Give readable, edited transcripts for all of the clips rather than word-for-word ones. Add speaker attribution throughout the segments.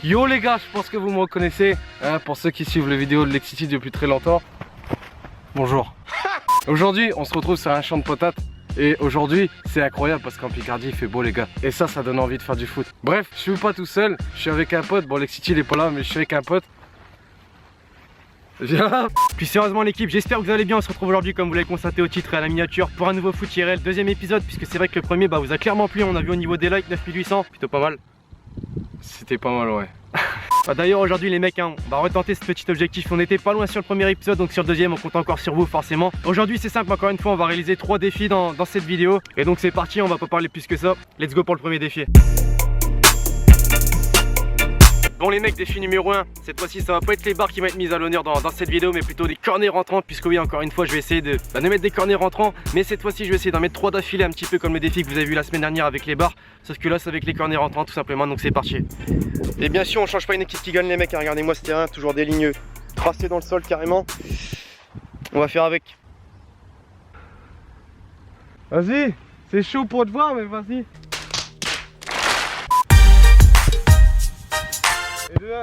Speaker 1: Yo les gars, je pense que vous me reconnaissez, hein, pour ceux qui suivent les vidéos de Lexity depuis très longtemps. Bonjour. Aujourd'hui on se retrouve sur un champ de patates. Et aujourd'hui c'est incroyable parce qu'en Picardie il fait beau les gars. Et ça donne envie de faire du foot. Bref, je suis pas tout seul, je suis avec un pote. Bon Lexity il est pas là mais je suis avec un pote. Viens.
Speaker 2: Puis sérieusement l'équipe, j'espère que vous allez bien. On se retrouve aujourd'hui comme vous l'avez constaté au titre et à la miniature pour un nouveau foot IRL, deuxième épisode, puisque c'est vrai que le premier vous a clairement plu. On a vu au niveau des likes 9800, plutôt pas mal.
Speaker 1: C'était pas mal ouais.
Speaker 2: D'ailleurs aujourd'hui les mecs, on va retenter ce petit objectif. On n'était pas loin sur le premier épisode, donc sur le deuxième on compte encore sur vous forcément. Aujourd'hui c'est simple, encore une fois on va réaliser 3 défis dans cette vidéo. Et donc c'est parti, on va pas parler plus que ça. Let's go pour le premier défi. Bon les mecs, défi numéro 1, cette fois-ci ça va pas être les barres qui vont être mises à l'honneur dans cette vidéo, mais plutôt des corners rentrants, puisque oui encore une fois je vais essayer de mettre des corners rentrants, mais cette fois-ci je vais essayer d'en mettre 3 d'affilée, un petit peu comme le défi que vous avez vu la semaine dernière avec les barres, sauf que là c'est avec les corners rentrants tout simplement, donc c'est parti. Et bien sûr on change pas une équipe qui gagne les mecs, hein. Regardez-moi ce terrain, toujours des lignes tracées dans le sol carrément. On va faire avec.
Speaker 1: Vas-y, c'est chaud pour te voir mais vas-y. Et deux.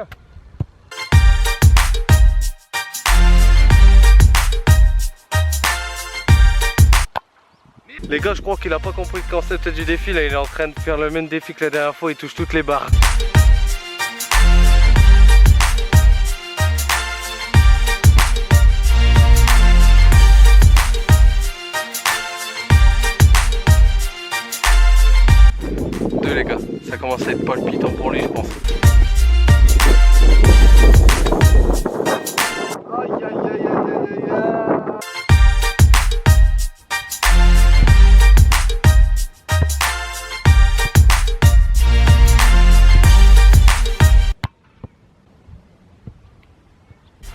Speaker 1: Les gars, je crois qu'il a pas compris le concept du défi. Là, il est en train de faire le même défi que la dernière fois. Il touche toutes les barres. Deux les gars, ça commence à être palpitant pour lui, je pense. Aïe aïe aïe aïe aïe aïe.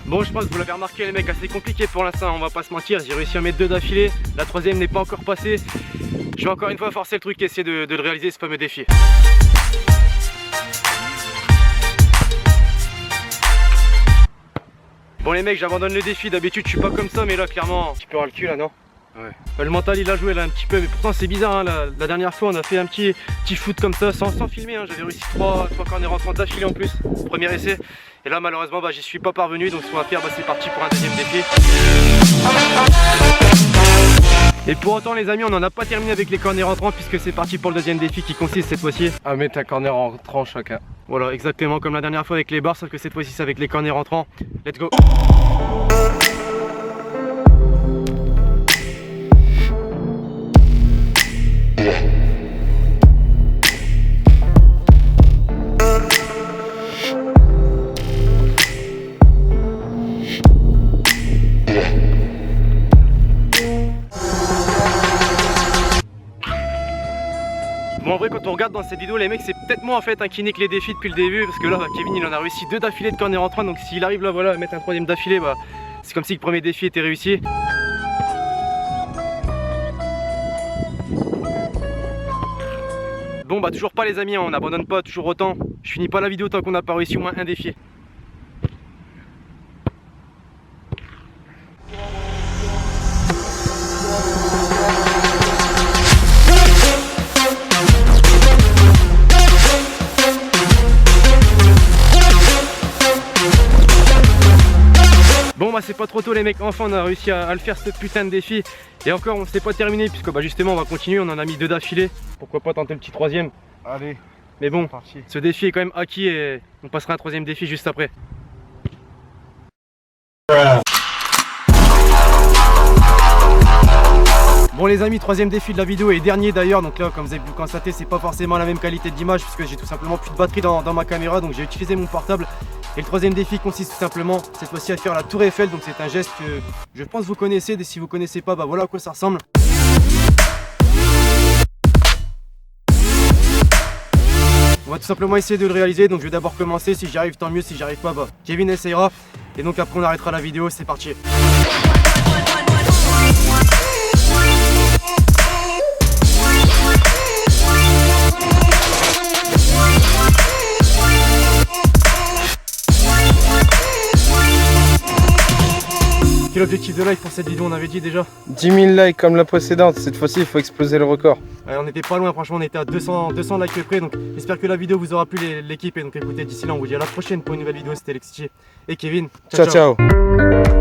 Speaker 2: Bon je pense que vous l'avez remarqué les mecs, assez compliqué pour l'instant, on va pas se mentir. J'ai réussi à mettre 2 d'affilée, la troisième n'est pas encore passée. Je vais encore une fois forcer le truc et essayer de le réaliser ce fameux défi. Bon les mecs, j'abandonne le défi, d'habitude je suis pas comme ça, mais là clairement, un petit peu ras le cul là non? Ouais. Le mental il a joué là un petit peu, mais pourtant c'est bizarre hein, la dernière fois on a fait un petit foot comme ça sans filmer hein. J'avais réussi 3 corners rentrants d'affilée en plus, premier essai. Et là malheureusement j'y suis pas parvenu, donc ce qu'on va faire c'est parti pour un deuxième défi. Et pour autant les amis, on n'en a pas terminé avec les corners rentrants, puisque c'est parti pour le deuxième défi qui consiste cette fois-ci
Speaker 1: à mettre un corner rentrant chacun.
Speaker 2: Voilà, exactement comme la dernière fois avec les barres, sauf que cette fois-ci c'est avec les corners rentrants. Let's go. Bon en vrai quand on regarde dans cette vidéo les mecs, c'est peut-être moi en fait qui nique les défis depuis le début, parce que là Kevin il en a réussi 2 d'affilée de corner rentrant, donc s'il arrive là voilà à mettre un troisième d'affilée, c'est comme si le premier défi était réussi. Bon toujours pas les amis, on n'abandonne pas toujours autant. Je finis pas la vidéo tant qu'on n'a pas réussi au moins un défi. Bon c'est pas trop tôt les mecs, enfin on a réussi à le faire ce putain de défi. Et encore on s'est pas terminé, puisque justement on va continuer, on en a mis 2 d'affilée. Pourquoi pas tenter le petit troisième.
Speaker 1: Allez.
Speaker 2: Mais bon, ce défi est quand même acquis et on passera un troisième défi juste après. Bon les amis, troisième défi de la vidéo et dernier d'ailleurs, donc là comme vous avez pu le constater c'est pas forcément la même qualité d'image puisque j'ai tout simplement plus de batterie dans ma caméra, donc j'ai utilisé mon portable. Et le troisième défi consiste tout simplement cette fois-ci à faire la tour Eiffel, donc c'est un geste que je pense vous connaissez, et si vous connaissez pas voilà à quoi ça ressemble. On va tout simplement essayer de le réaliser, donc je vais d'abord commencer, si j'y arrive tant mieux, si j'y arrive pas Kevin essayera, et donc après on arrêtera la vidéo, c'est parti. Quel objectif de like pour cette vidéo on avait dit déjà?
Speaker 1: 10 000 likes comme la précédente, cette fois-ci il faut exploser le record.
Speaker 2: Ouais, on était pas loin, franchement on était à 200 likes près, donc j'espère que la vidéo vous aura plu l'équipe. Et donc écoutez, d'ici là on vous dit à la prochaine pour une nouvelle vidéo. C'était Lexity et Kevin.
Speaker 1: Ciao ciao.